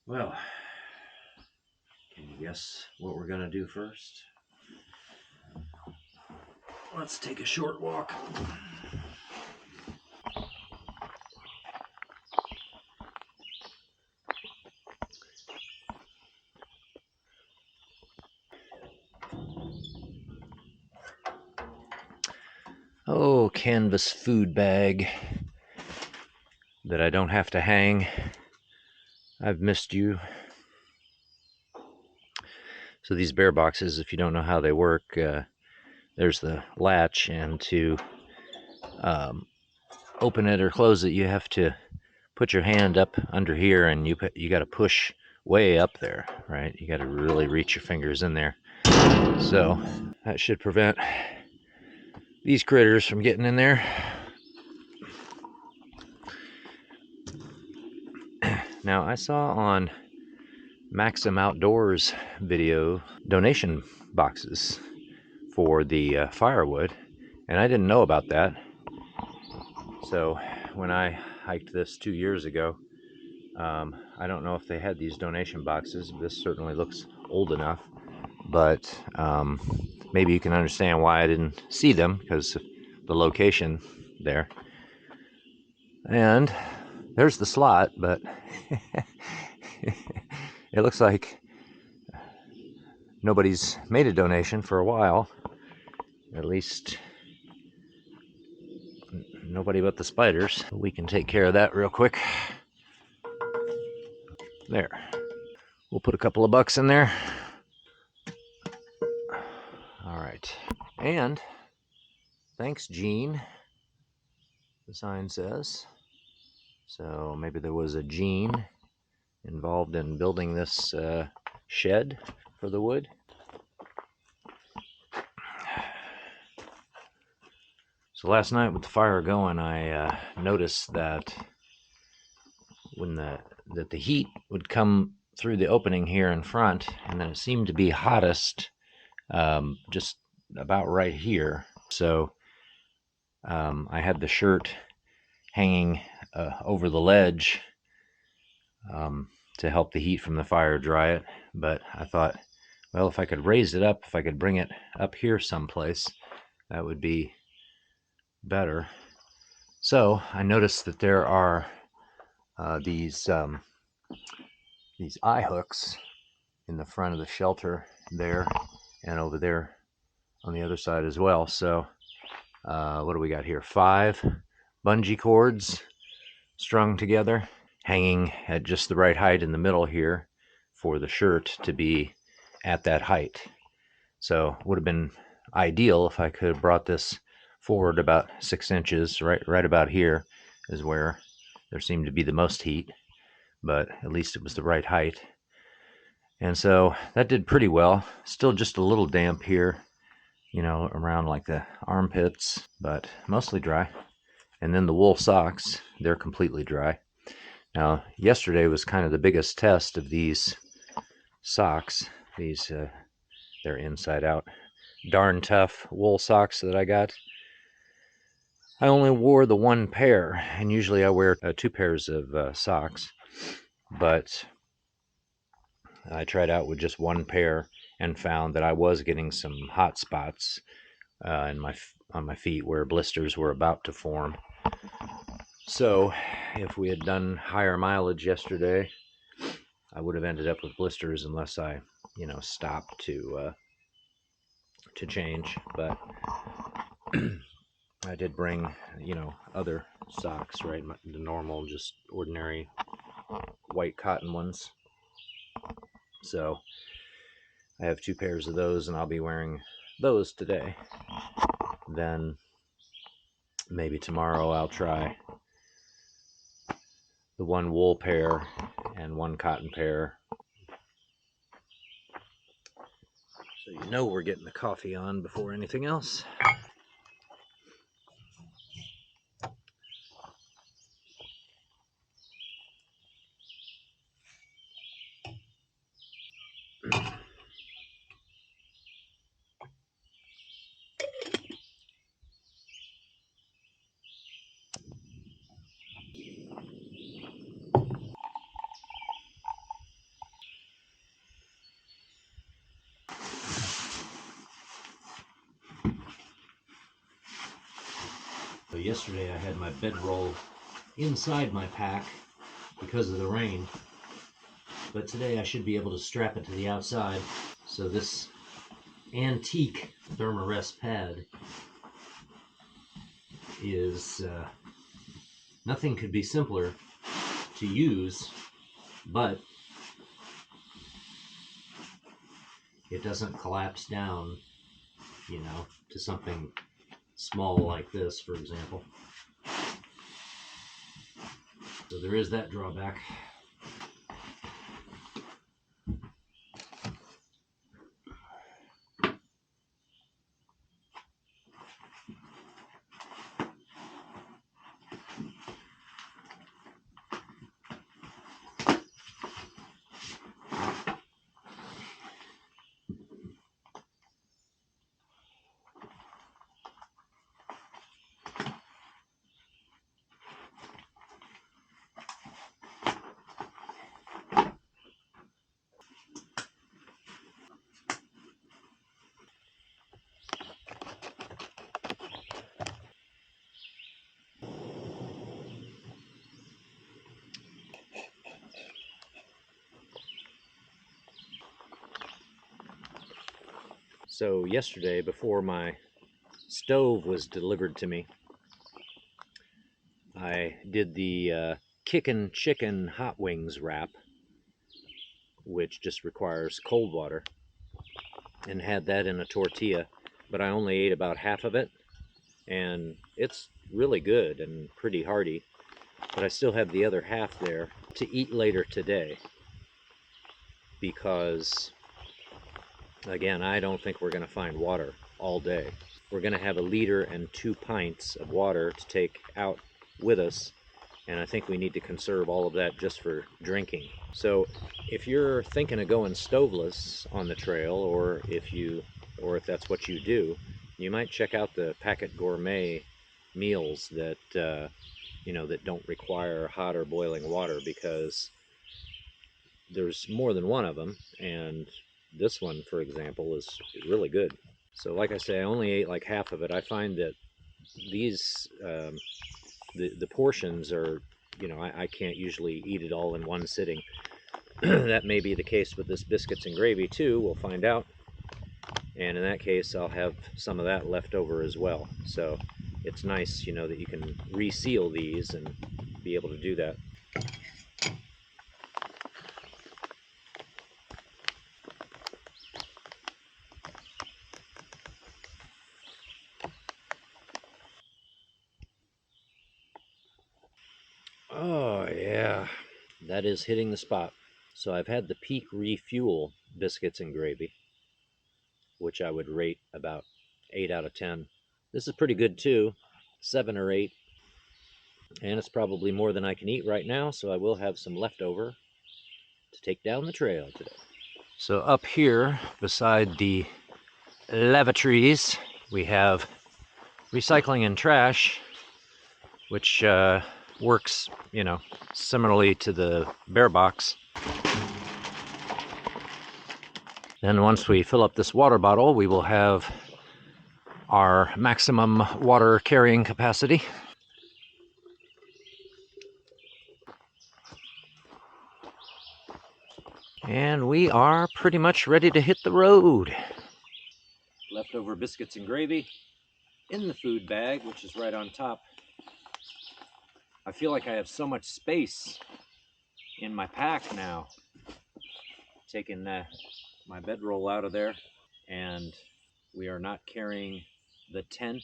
Well, can you guess what we're going to do first? Let's take a short walk. Oh, canvas food bag that I don't have to hang. I've missed you. So these bear boxes, if you don't know how they work, there's the latch, and to open it or close it, you have to put your hand up under here, and you got to push way up there, right? You got to really reach your fingers in there. So that should prevent these critters from getting in there. Now, I saw on Maksim Outdoors video donation boxes for the firewood, and I didn't know about that. So when I hiked this 2 years ago, I don't know if they had these donation boxes. This certainly looks old enough, but maybe you can understand why I didn't see them, because of the location there. And there's the slot, but it looks like nobody's made a donation for a while. At least nobody but the spiders. We can take care of that real quick. There. We'll put a couple of bucks in there. All right. And thanks, Gene, the sign says. So maybe there was a Gene involved in building this shed for the wood. So last night with the fire going, I noticed that when the heat would come through the opening here in front, and then it seemed to be hottest just about right here. So I had the shirt hanging over the ledge to help the heat from the fire dry it. But I thought, well, if I could raise it up, if I could bring it up here someplace, that would be better. So I noticed that there are these eye hooks in the front of the shelter there, and over there on the other side as well. So what do we got here? 5 bungee cords strung together, hanging at just the right height in the middle here for the shirt to be at that height. So would have been ideal if I could have brought this forward about 6 inches. Right about here is where there seemed to be the most heat, but at least it was the right height. And so that did pretty well. Still just a little damp here, around like the armpits, but mostly dry. And then the wool socks, they're completely dry. Now, yesterday was kind of the biggest test of these socks. These, they're inside out, darn tough wool socks that I got. I only wore the one pair, and usually I wear 2 pairs of socks. But I tried out with just one pair and found that I was getting some hot spots on my feet where blisters were about to form. So if we had done higher mileage yesterday, I would have ended up with blisters unless I, stopped to change. But I did bring, other socks, right? The normal, just ordinary white cotton ones. So I have 2 pairs of those, and I'll be wearing those today. Then maybe tomorrow I'll try the one wool pair and one cotton pair. So we're getting the coffee on before anything else. So yesterday I had my bedroll inside my pack because of the rain, but today I should be able to strap it to the outside. So this antique Thermarest pad is nothing could be simpler to use, but it doesn't collapse down, you know, to something small like this, for example. So there is that drawback. So yesterday, before my stove was delivered to me, I did the Kickin' Chicken Hot Wings wrap, which just requires cold water, and had that in a tortilla, but I only ate about half of it, and it's really good and pretty hearty, but I still have the other half there to eat later today, because again, I don't think we're going to find water all day. We're going to have 1 liter and 2 pints of water to take out with us, and I think we need to conserve all of that just for drinking. So if you're thinking of going stoveless on the trail, or if that's what you do, you might check out the Packet Gourmet meals that that don't require hot or boiling water, because there's more than one of them, and this one, for example, is really good. So like I say, I only ate like half of it. I find that these the portions are, I can't usually eat it all in one sitting. That may be the case with this biscuits and gravy too. We'll find out. And in that case, I'll have some of that left over as well. So it's nice, that you can reseal these and be able to do that. Oh yeah, that is hitting the spot. So I've had the Peak Refuel biscuits and gravy, which I would rate about 8 out of 10. This is pretty good too, 7 or 8. And it's probably more than I can eat right now, so I will have some leftover to take down the trail today. So up here, beside the lavatories, we have recycling and trash, which works, similarly to the bear box. Then once we fill up this water bottle, we will have our maximum water carrying capacity. And we are pretty much ready to hit the road. Leftover biscuits and gravy in the food bag, which is right on top. I feel like I have so much space in my pack now. Taking my bedroll out of there, and we are not carrying the tent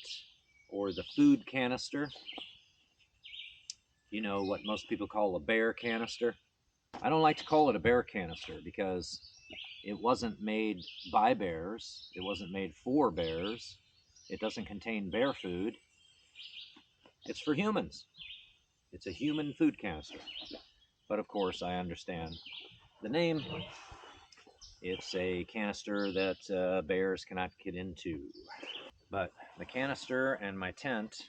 or the food canister. You know what most people call a bear canister. I don't like to call it a bear canister because it wasn't made by bears. It wasn't made for bears. It doesn't contain bear food. It's for humans. It's a human food canister. But of course, I understand the name. It's a canister that bears cannot get into. But the canister and my tent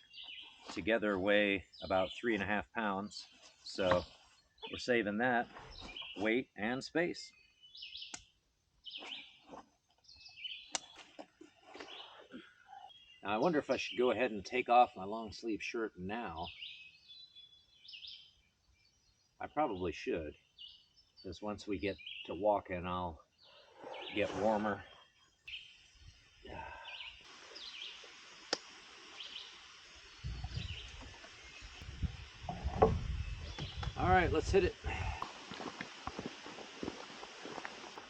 together weigh about 3.5 pounds. So we're saving that weight and space. Now, I wonder if I should go ahead and take off my long sleeve shirt now. I probably should, because once we get to walking, I'll get warmer. All right, let's hit it.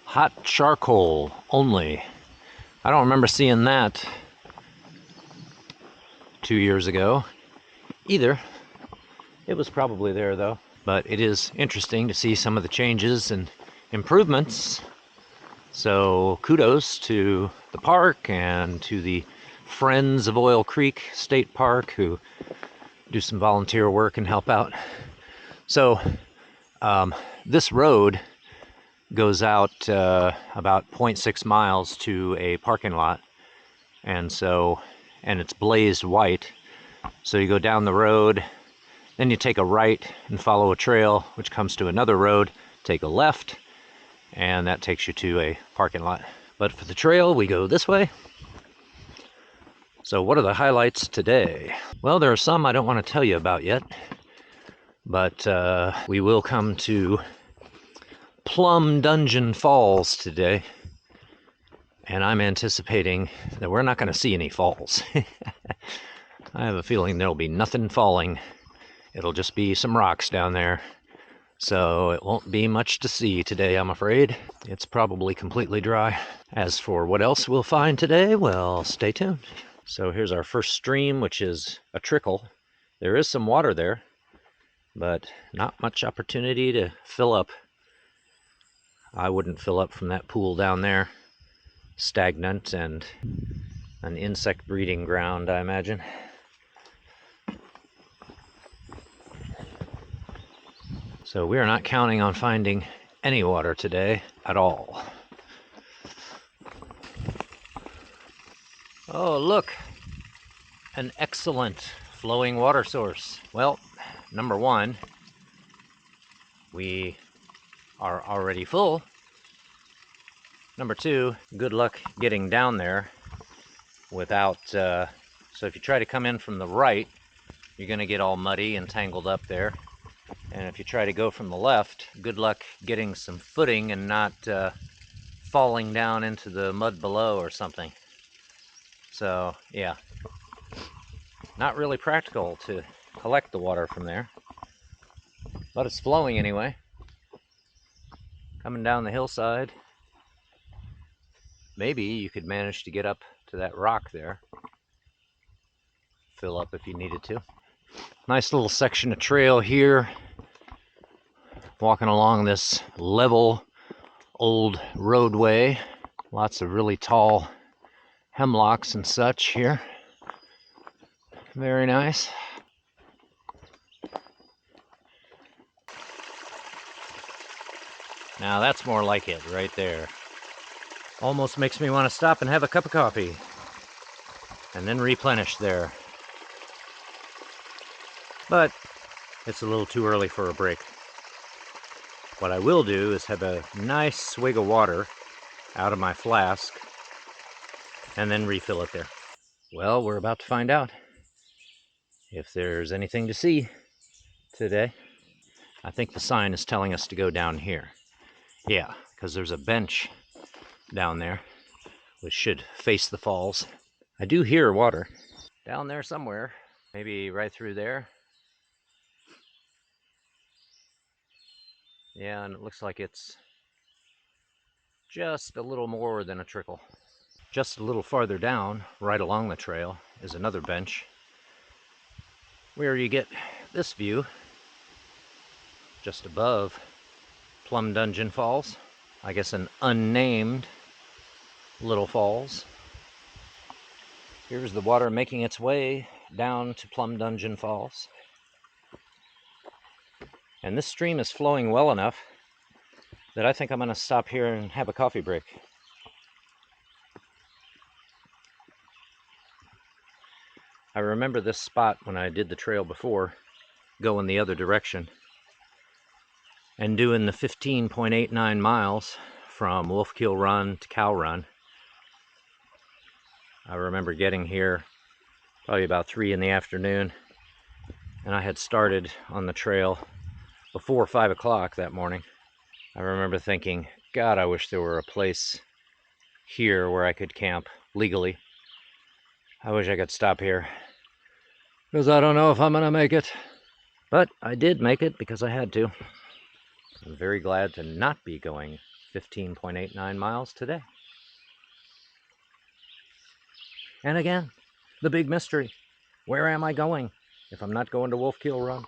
Hot charcoal only. I don't remember seeing that 2 years ago either. It was probably there though. But it is interesting to see some of the changes and improvements. So kudos to the park and to the Friends of Oil Creek State Park who do some volunteer work and help out. So this road goes out about 0.6 miles to a parking lot, and it's blazed white. So you go down the road, then you take a right and follow a trail which comes to another road, take a left, and that takes you to a parking lot. But for the trail, we go this way. So what are the highlights today? Well, there are some I don't want to tell you about yet, but we will come to Plum Dungeon Falls today, and I'm anticipating that we're not going to see any falls. I have a feeling there'll be nothing falling. It'll just be some rocks down there. So it won't be much to see today, I'm afraid. It's probably completely dry. As for what else we'll find today, well, stay tuned. So here's our first stream, which is a trickle. There is some water there, but not much opportunity to fill up. I wouldn't fill up from that pool down there. Stagnant and an insect breeding ground, I imagine. So we are not counting on finding any water today at all. Oh, look, an excellent flowing water source. Well, number one, we are already full. Number two, good luck getting down there without, so if you try to come in from the right, you're gonna get all muddy and tangled up there. And if you try to go from the left, good luck getting some footing and not falling down into the mud below or something. So yeah, not really practical to collect the water from there, but it's flowing anyway. Coming down the hillside. Maybe you could manage to get up to that rock there. Fill up if you needed to. Nice little section of trail here. Walking along this level old roadway. Lots of really tall hemlocks and such here. Very nice. Now that's more like it right there. Almost makes me want to stop and have a cup of coffee and then replenish there. But it's a little too early for a break. What I will do is have a nice swig of water out of my flask and then refill it there. Well, we're about to find out if there's anything to see today. I think the sign is telling us to go down here. Yeah, because there's a bench down there which should face the falls. I do hear water down there somewhere, maybe right through there. Yeah, and it looks like it's just a little more than a trickle. Just a little farther down, right along the trail, is another bench where you get this view just above Plum Dungeon Falls. I guess an unnamed little falls. Here's the water making its way down to Plum Dungeon Falls. And this stream is flowing well enough that I think I'm going to stop here and have a coffee break. I remember this spot when I did the trail before, going the other direction and doing the 15.89 miles from Wolfkill Run to Cow Run. I remember getting here probably about 3 in the afternoon, and I had started on the trail before 5 o'clock that morning. I remember thinking, God, I wish there were a place here where I could camp legally. I wish I could stop here, because I don't know if I'm gonna make it. But I did make it because I had to. I'm very glad to not be going 15.89 miles today. And again, the big mystery. Where am I going if I'm not going to Wolf Keel Run?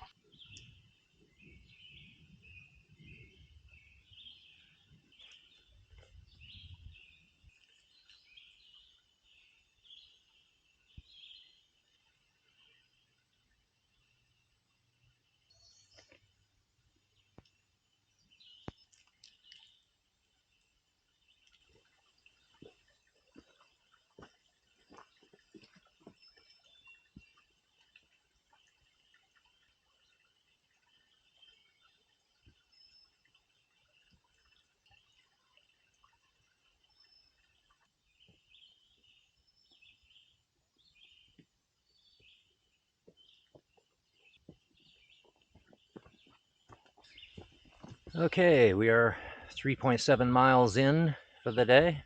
Okay, we are 3.7 miles in for the day.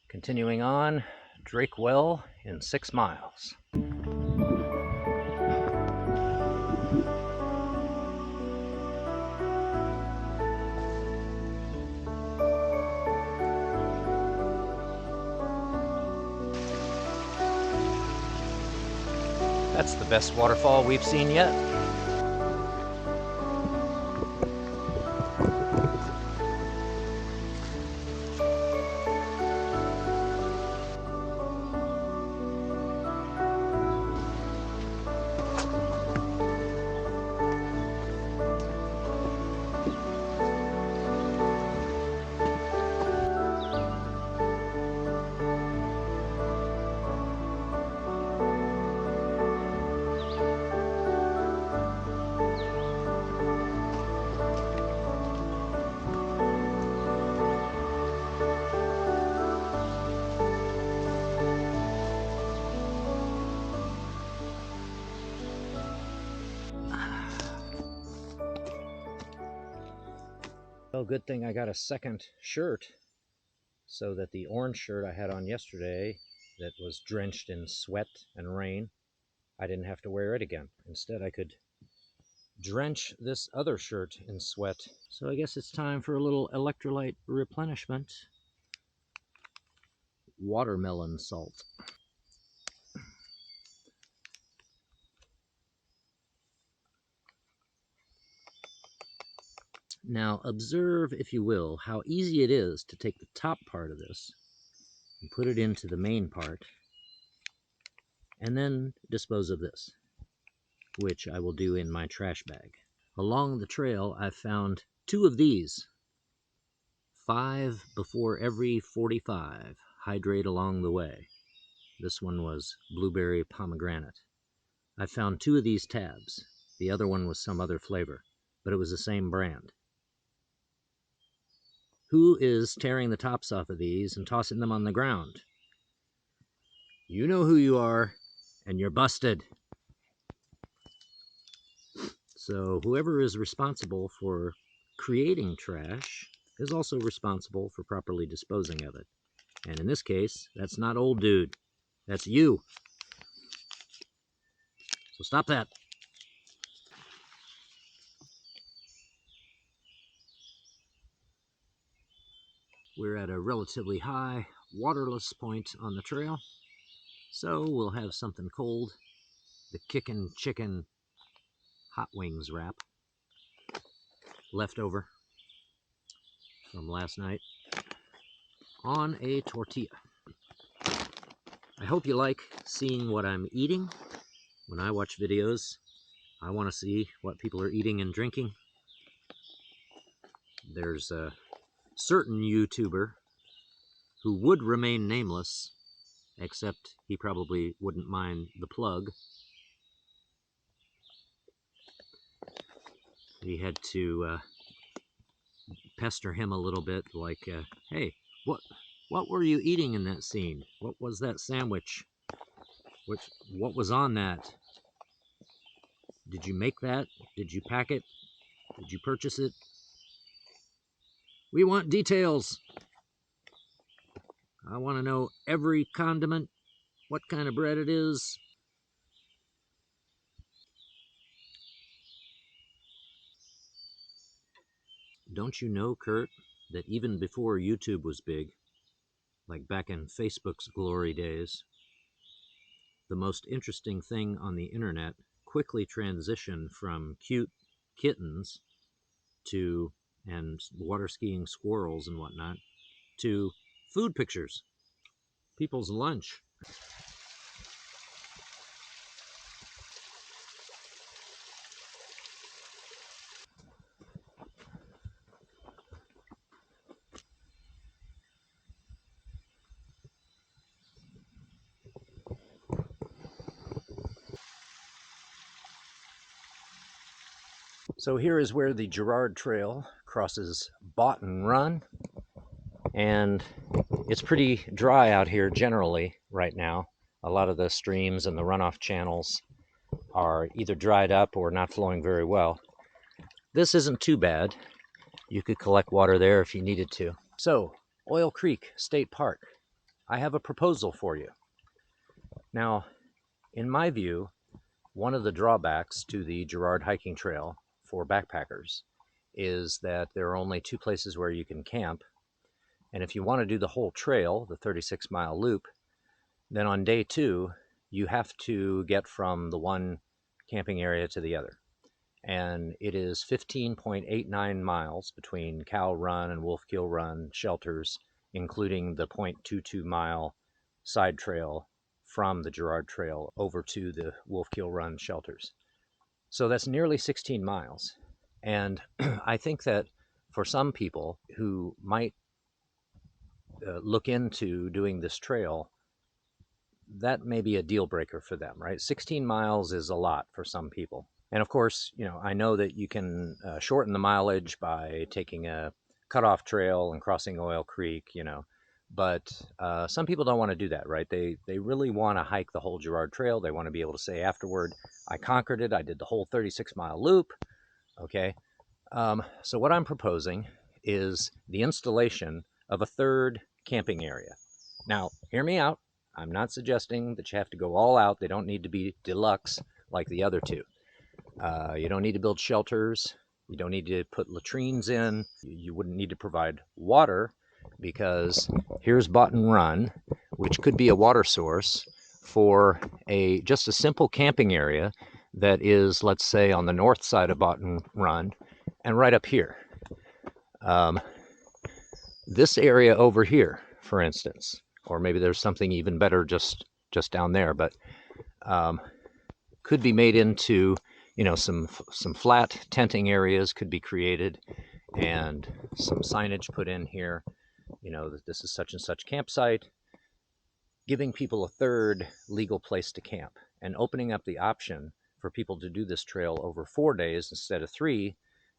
Continuing on, Drake Well in 6 miles. That's the best waterfall we've seen yet. Well, good thing I got a second shirt so that the orange shirt I had on yesterday that was drenched in sweat and rain, I didn't have to wear it again. Instead, I could drench this other shirt in sweat. So I guess it's time for a little electrolyte replenishment. Watermelon salt. Now observe, if you will, how easy it is to take the top part of this and put it into the main part, and then dispose of this, which I will do in my trash bag. Along the trail, I've found 2 of these. 5 before every 45. Hydrate along the way. This one was blueberry pomegranate. I found 2 of these tabs. The other one was some other flavor, but it was the same brand. Who is tearing the tops off of these and tossing them on the ground? You know who you are, and you're busted. So whoever is responsible for creating trash is also responsible for properly disposing of it. And in this case, that's not old dude. That's you. So stop that. We're at a relatively high, waterless point on the trail, so we'll have something cold. The Kickin' Chicken hot wings wrap, left over from last night, on a tortilla. I hope you like seeing what I'm eating. When I watch videos, I want to see what people are eating and drinking. There's a certain YouTuber who would remain nameless, except he probably wouldn't mind the plug. We had to pester him a little bit, like, hey, what were you eating in that scene? What was that sandwich? What was on that? Did you make that? Did you pack it? Did you purchase it? We want details. I want to know every condiment, what kind of bread it is. Don't you know, Kurt, that even before YouTube was big, like back in Facebook's glory days, the most interesting thing on the internet quickly transitioned from cute kittens to and water skiing squirrels and whatnot to food pictures, people's lunch. So here is where the Gerard Trail crosses Boughton Run, and it's pretty dry out here generally right now. A lot of the streams and the runoff channels are either dried up or not flowing very well. This isn't too bad. You could collect water there if you needed to. So, Oil Creek State Park, I have a proposal for you. Now, in my view, one of the drawbacks to the Gerard Hiking Trail for backpackers is that there are only two places where you can camp. And if you want to do the whole trail, the 36-mile loop, then on day 2, you have to get from the one camping area to the other. And it is 15.89 miles between Cow Run and Wolf Kill Run shelters, including the 0.22 mile side trail from the Gerard Trail over to the Wolf Kill Run shelters. So that's nearly 16 miles. And I think that for some people who might look into doing this trail, that may be a deal breaker for them, right? 16 miles is a lot for some people. And of course, I know that you can shorten the mileage by taking a cutoff trail and crossing Oil Creek, but some people don't want to do that, right? They really want to hike the whole Gerard Trail. They want to be able to say afterward, I conquered it. I did the whole 36-mile loop. Okay. So what I'm proposing is the installation of a third camping area. Now, hear me out. I'm not suggesting that you have to go all out. They don't need to be deluxe like the other two. You don't need to build shelters. You don't need to put latrines in. You wouldn't need to provide water because here's Boughton Run, which could be a water source for just a simple camping area that is, let's say, on the north side of Boughton Run and right up here. This area over here, for instance, or maybe there's something even better just down there, but could be made into some flat tenting areas could be created and some signage put in here, that this is such and such campsite, giving people a third legal place to camp and opening up the option for people to do this trail over 4 days instead of 3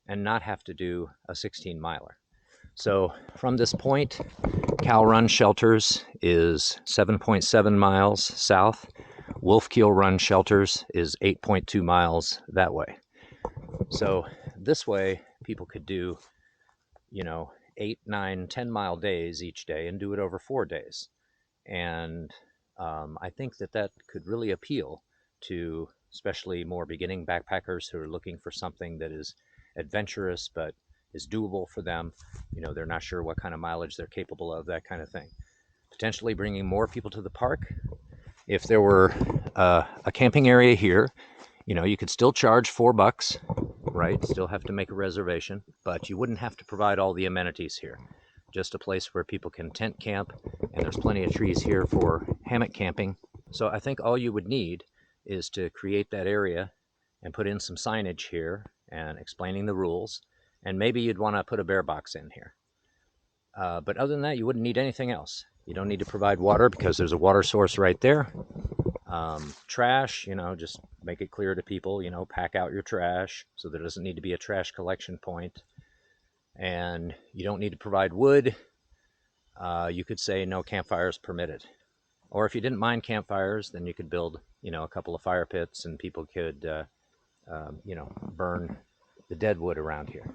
and not have to do a 16-miler. So from this point, Cow Run Shelters is 7.7 miles south. Wolf Kill Run Shelters is 8.2 miles that way. So this way, people could do, 8, 9, 10-mile days each day and do it over 4 days. And I think that could really appeal to especially more beginning backpackers who are looking for something that is adventurous but is doable for them. They're not sure what kind of mileage they're capable of, that kind of thing. Potentially bringing more people to the park. If there were a camping area here, you could still charge $4, right? Still have to make a reservation, but you wouldn't have to provide all the amenities here. Just a place where people can tent camp, and there's plenty of trees here for hammock camping. So I think all you would need is to create that area and put in some signage here and explaining the rules, and maybe you'd want to put a bear box in here. But other than that, you wouldn't need anything else. You don't need to provide water because there's a water source right there. Trash, just make it clear to people, pack out your trash so there doesn't need to be a trash collection point. And you don't need to provide wood. You could say no campfires permitted. Or if you didn't mind campfires, then you could build, a couple of fire pits, and people could, burn the dead wood around here.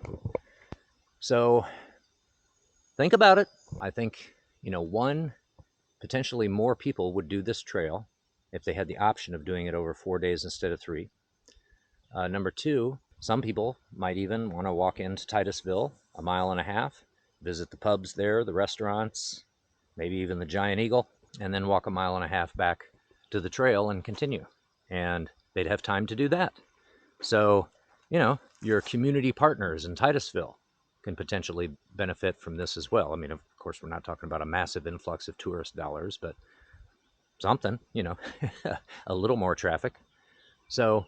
So think about it. I think, one, potentially more people would do this trail if they had the option of doing it over 4 days instead of 3. Number two, some people might even want to walk into Titusville, 1.5 miles, visit the pubs there, the restaurants, maybe even the Giant Eagle, and then walk 1.5 miles back to the trail and continue. And they'd have time to do that. So, your community partners in Titusville can potentially benefit from this as well. I mean, of course, we're not talking about a massive influx of tourist dollars, but something, a little more traffic. So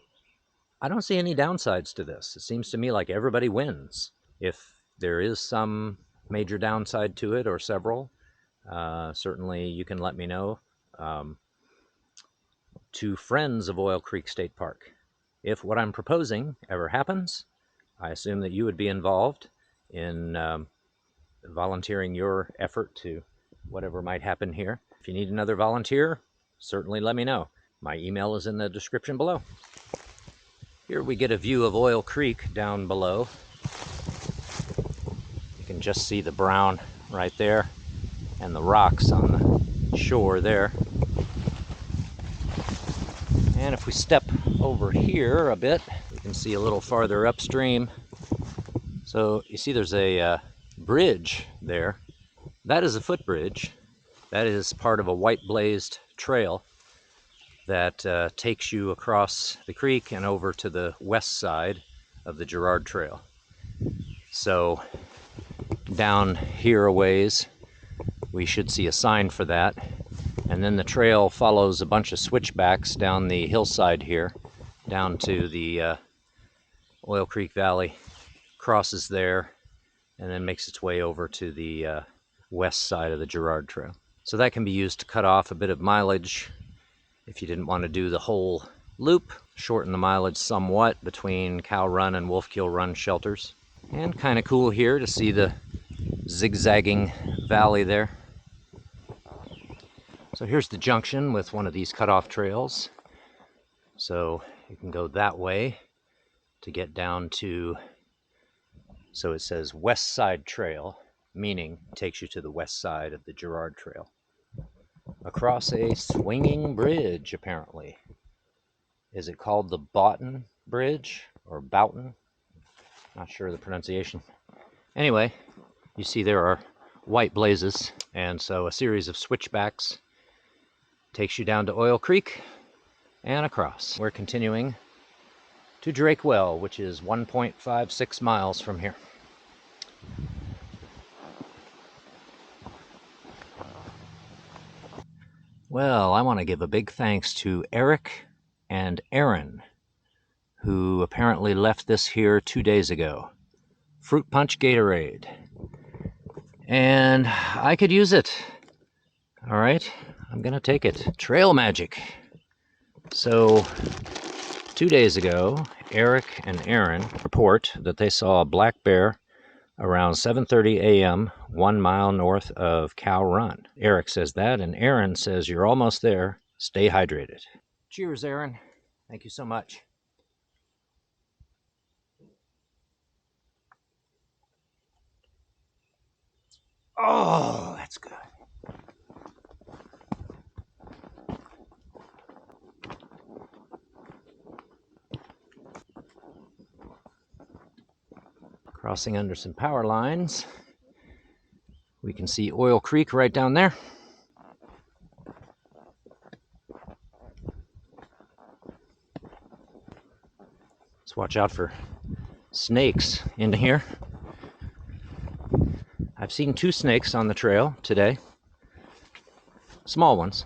I don't see any downsides to this. It seems to me like everybody wins. If there is some major downside to it or several, certainly you can let me know. To friends of Oil Creek State Park, if what I'm proposing ever happens, I assume that you would be involved in volunteering your effort to whatever might happen here. If you need another volunteer, certainly let me know. My email is in the description below. Here we get a view of Oil Creek down below. You can just see the brown right there and the rocks on the shore there. And if we step over here a bit, you can see a little farther upstream. So you see there's a bridge there. That is a footbridge. That is part of a white blazed trail that takes you across the creek and over to the west side of the Gerard Trail. So down here a ways, we should see a sign for that. And then the trail follows a bunch of switchbacks down the hillside here, down to the Oil Creek Valley, crosses there, and then makes its way over to the west side of the Gerard Trail. So that can be used to cut off a bit of mileage if you didn't want to do the whole loop, shorten the mileage somewhat between Cow Run and Wolfkill Run shelters. And kind of cool here to see the zigzagging valley there. So here's the junction with one of these cutoff trails. So you can go that way to get down to, so it says West Side Trail, meaning it takes you to the west side of the Gerard Trail. Across a swinging bridge, apparently. Is it called the Boughton Bridge or Boughton? Not sure of the pronunciation. Anyway, you see there are white blazes, and so a series of switchbacks takes you down to Oil Creek and across. We're continuing to Drake Well, which is 1.56 miles from here. Well, I want to give a big thanks to Eric and Aaron, who apparently left this here 2 days ago. Fruit Punch Gatorade. And I could use it. All right, I'm going to take it. Trail Magic. So 2 days ago, Eric and Aaron report that they saw a black bear around 7:30 a.m., 1 mile north of Cow Run. Eric says that, and Aaron says, you're almost there. Stay hydrated. Cheers, Aaron. Thank you so much. Oh, that's good. Crossing under some power lines. We can see Oil Creek right down there. Let's watch out for snakes in here. I've seen 2 snakes on the trail today. Small ones.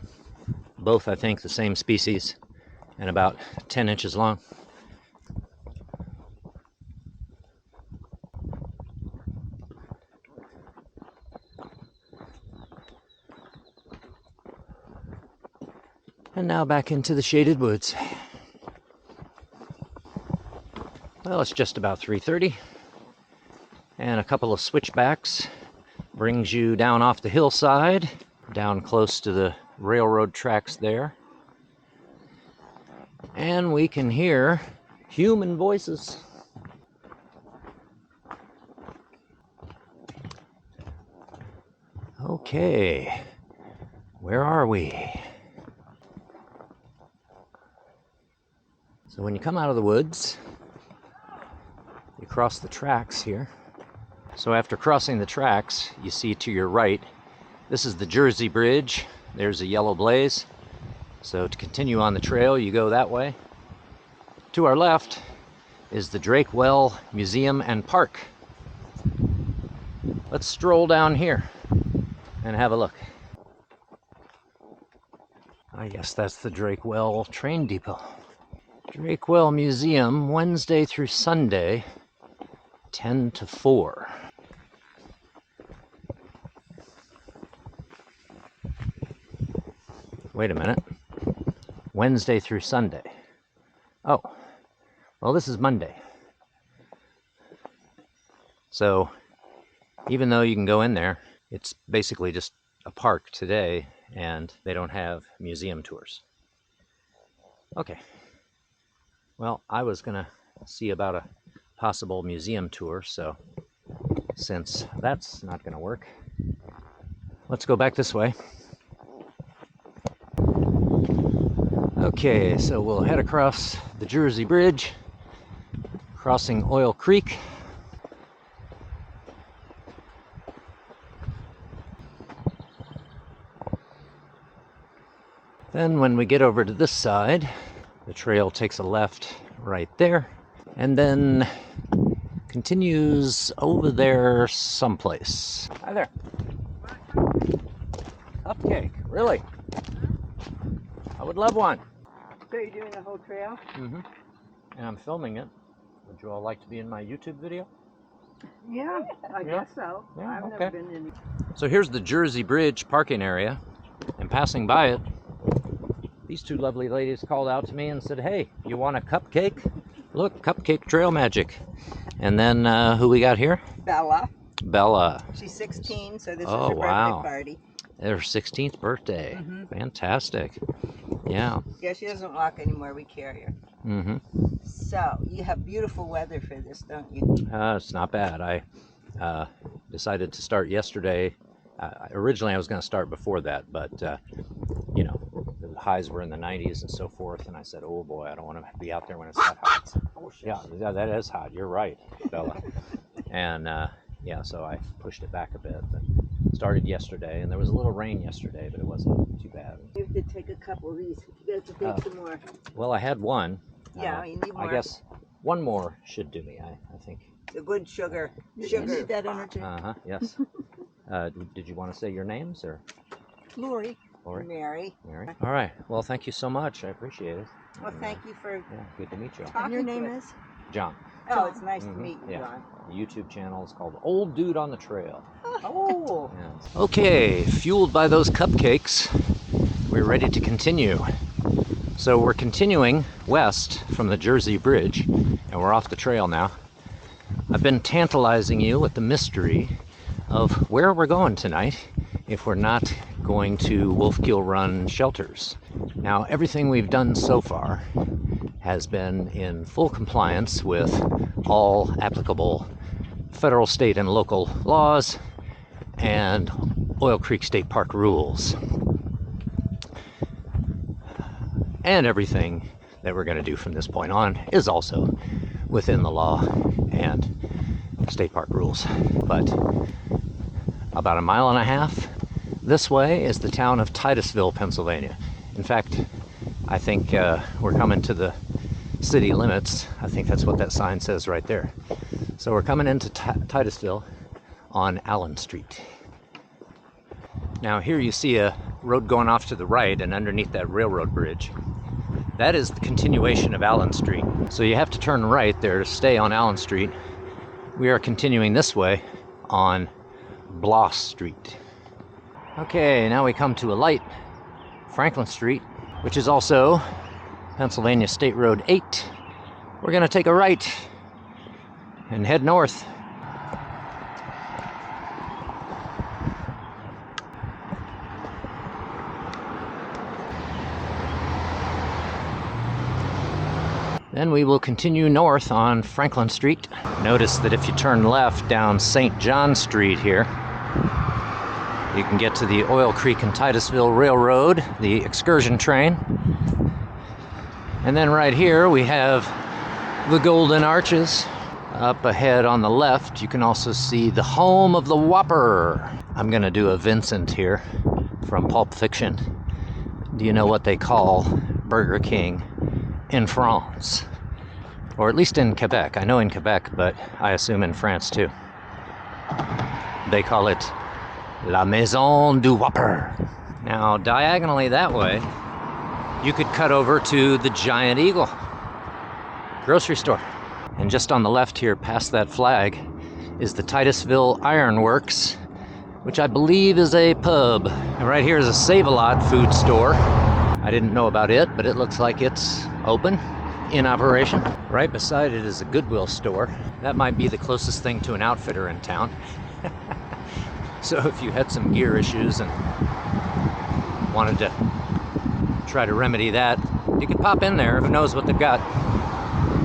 Both, I think, the same species and about 10 inches long. And now back into the shaded woods. Well, it's just about 3:30, and a couple of switchbacks brings you down off the hillside, down close to the railroad tracks there. And we can hear human voices. Okay, where are we? So when you come out of the woods, you cross the tracks here. So after crossing the tracks, you see to your right, this is the Jersey Bridge. There's a yellow blaze. So to continue on the trail, you go that way. To our left is the Drake Well Museum and Park. Let's stroll down here and have a look. I guess that's the Drake Well train depot. Drake Well Museum, Wednesday through Sunday, 10 to 4. Wait a minute. Wednesday through Sunday. Oh, well, this is Monday. So even though you can go in there, it's basically just a park today, and they don't have museum tours. Okay. Well, I was gonna see about a possible museum tour, so since that's not gonna work, let's go back this way. Okay, so we'll head across the Jersey Bridge, crossing Oil Creek. Then when we get over to this side, the trail takes a left right there, and then continues over there someplace. Hi there. Cupcake, really? I would love one. So you're doing the whole trail? Mm-hmm. And I'm filming it. Would you all like to be in my YouTube video? Yeah, I guess so. Yeah, I've okay. never been in. So here's the Jersey Bridge parking area, and passing by it, these two lovely ladies called out to me and said, "Hey, you want a cupcake? Look, cupcake trail magic." And then who we got here? Bella. Bella. She's 16, so this is Oh, her wow. birthday party. Her 16th birthday. Mm-hmm. Fantastic. Yeah. Yeah, she doesn't walk anymore. We carry her. Mm-hmm. So you have beautiful weather for this, don't you? It's not bad. I decided to start yesterday. Originally, I was going to start before that, but you know, the highs were in the 90s and so forth, and I said, "Oh boy, I don't want to be out there when it's that hot." Yeah, that is hot. You're right, Bella. And yeah, so I pushed it back a bit, but started yesterday, and there was a little rain yesterday, but it wasn't too bad. You have to take a couple of these. You have to take some more. Well, I had one. Yeah, you need more. I guess one more should do me. I think. The good sugar. You need that energy. Yes. Did you want to say your names or? Lori. Lori? Mary. Mary. All right. Well, thank you so much. I appreciate it. Well, thank you for Yeah, good to meet you. And your talking name to us. is? John. Oh, it's nice to Mhm, meet you, yeah. John. The YouTube channel is called Old Dude on the Trail. Oh. Yes. Okay, fueled by those cupcakes, we're ready to continue. So we're continuing west from the Jersey Bridge, and we're off the trail now. I've been tantalizing you with the mystery of where we're going tonight if we're not going to Wolfkill Run shelters. Now, everything we've done so far has been in full compliance with all applicable federal, state, and local laws and Oil Creek State Park rules. And everything that we're going to do from this point on is also within the law and state park rules. But about a mile and a half this way is the town of Titusville, Pennsylvania. In fact, I think we're coming to the city limits. I think that's what that sign says right there. So we're coming into Titusville on Allen Street. Now here you see a road going off to the right, and underneath that railroad bridge, that is the continuation of Allen Street. So you have to turn right there to stay on Allen Street. We are continuing this way on Bloss Street. Okay, now we come to a light, Franklin Street, which is also Pennsylvania State Road 8. We're gonna take a right and head north. Then we will continue north on Franklin Street. Notice that if you turn left down St. John Street here, you can get to the Oil Creek and Titusville Railroad, the excursion train. And then right here we have the Golden Arches. Up ahead on the left, you can also see the home of the Whopper. I'm gonna do a Vincent here from Pulp Fiction. Do you know what they call Burger King in France? Or at least in Quebec. I know in Quebec, but I assume in France too. They call it La Maison du Whopper. Now, diagonally that way, you could cut over to the Giant Eagle grocery store. And just on the left here, past that flag, is the Titusville Iron Works, which I believe is a pub. And right here is a Save-A-Lot food store. I didn't know about it, but it looks like it's open, in operation. Right beside it is a Goodwill store. That might be the closest thing to an outfitter in town. So if you had some gear issues and wanted to try to remedy that, you could pop in there. Who knows what they've got.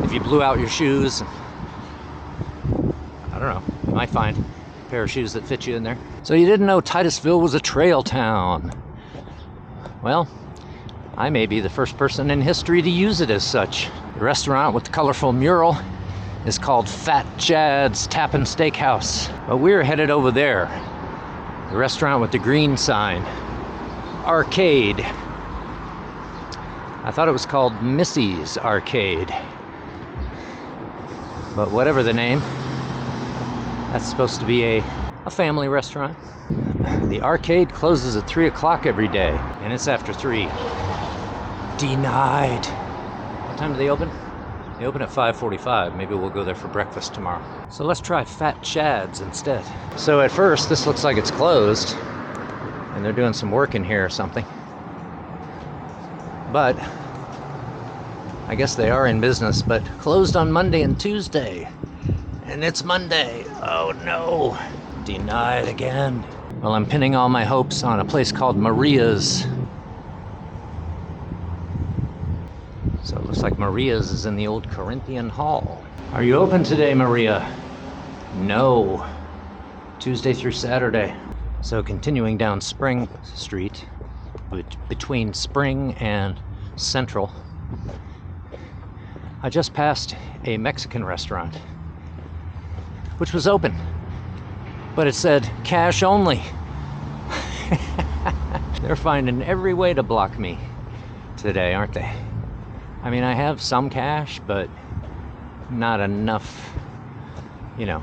If you blew out your shoes, I don't know, you might find a pair of shoes that fit you in there. So you didn't know Titusville was a trail town. Well, I may be the first person in history to use it as such. The restaurant with the colorful mural is called Fat Chad's Tappan Steakhouse. But we're headed over there. The restaurant with the green sign. Arcade. I thought it was called Missy's Arcade. But whatever the name, that's supposed to be a family restaurant. The arcade closes at 3 o'clock every day, and it's after 3. Denied. What time do they open? They open at 5:45. Maybe we'll go there for breakfast tomorrow. So let's try Fat Chad's instead. So at first, this looks like it's closed, and they're doing some work in here or something. But I guess they are in business, but closed on Monday and Tuesday. And it's Monday. Oh no. Denied again. Well, I'm pinning all my hopes on a place called Maria's. So it looks like Maria's is in the old Corinthian Hall. Are you open today, Maria? No. Tuesday through Saturday. So continuing down Spring Street, between Spring and Central, I just passed a Mexican restaurant, which was open, but it said cash only. They're finding every way to block me today, aren't they? I mean, I have some cash, but not enough, you know.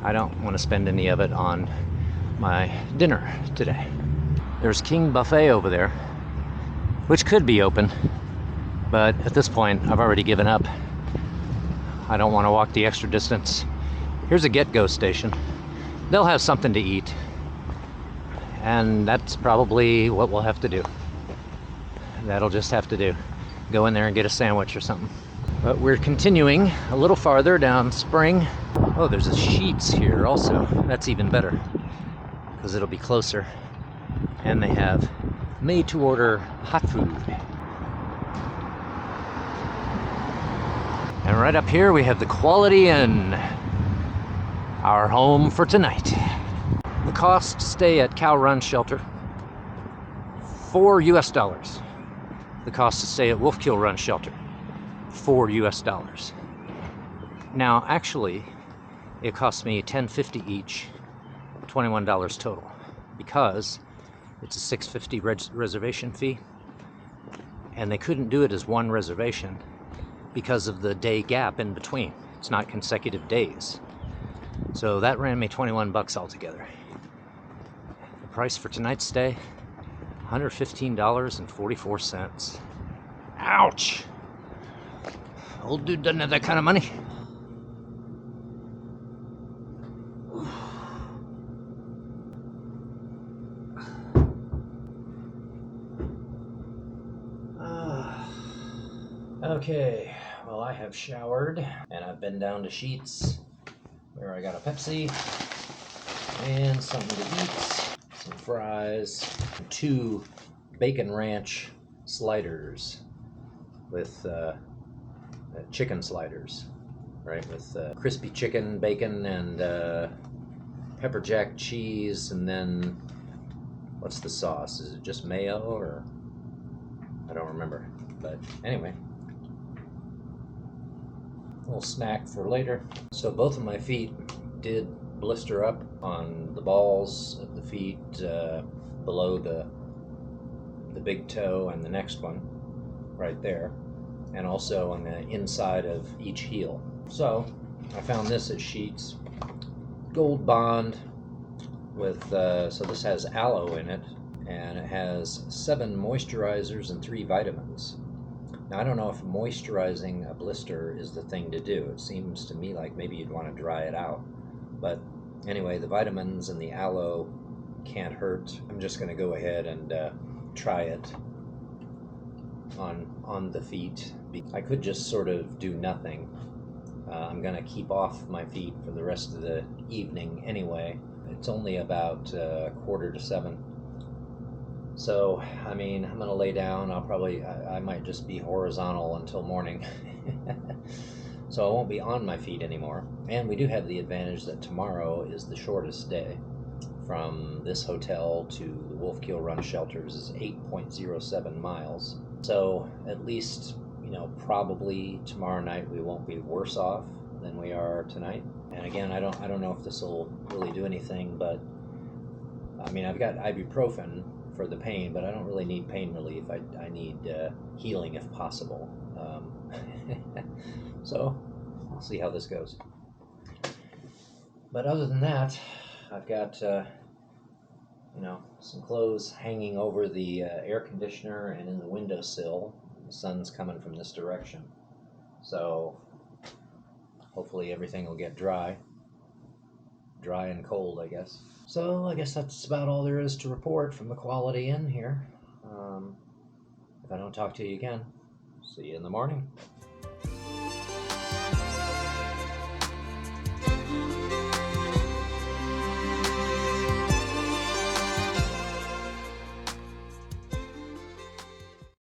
I don't want to spend any of it on my dinner today. There's King Buffet over there, which could be open, but at this point, I've already given up. I don't want to walk the extra distance. Here's a Get-Go station. They'll have something to eat, and that's probably what we'll have to do. That'll just have to do. Go in there and get a sandwich or something. But we're continuing a little farther down Spring. Oh, there's a Sheetz here also. That's even better, because it'll be closer. And they have made-to-order hot food. And right up here we have the Quality Inn, our home for tonight. The cost to stay at Cow Run Shelter, $4 US. The cost to stay at Wolfkill Run Shelter, $4 US. Now, actually, it cost me $10.50 each, $21 total, because it's a $6.50 reservation fee, and they couldn't do it as one reservation because of the day gap in between. It's not consecutive days. So that ran me $21 altogether. The price for tonight's stay, $115.44. Ouch! Old dude doesn't have that kind of money. Okay, well, I have showered and I've been down to Sheetz, where I got a Pepsi and something to eat, some fries, 2 bacon ranch sliders with chicken sliders, right, with crispy chicken, bacon, and pepper jack cheese, and then what's the sauce? Is it just mayo, or I don't remember. But anyway, a little snack for later. So both of my feet did blister up on the balls of the feet below the big toe and the next one right there, and also on the inside of each heel. So I found this at Sheetz, Gold Bond with so this has aloe in it, and it has 7 moisturizers and 3 vitamins. Now I don't know if moisturizing a blister is the thing to do. It seems to me like maybe you'd want to dry it out, but anyway, the vitamins and the aloe can't hurt. I'm just going to go ahead and try it on the feet. I could just sort of do nothing. I'm going to keep off my feet for the rest of the evening anyway. It's only about 6:45. So, I mean, I'm going to lay down. I might just be horizontal until morning. So I won't be on my feet anymore. And we do have the advantage that tomorrow is the shortest day. From this hotel to the Wolfkill Run shelters is 8.07 miles. So at least, probably tomorrow night we won't be worse off than we are tonight. And again, I don't know if this will really do anything, but I mean, I've got ibuprofen for the pain, but I don't really need pain relief. I need healing if possible. So we'll see how this goes. But other than that, I've got some clothes hanging over the air conditioner and in the windowsill. The sun's coming from this direction, so hopefully everything will get dry and cold, I guess. So I guess that's about all there is to report from the Quality Inn here. If I don't talk to you again, see you in the morning.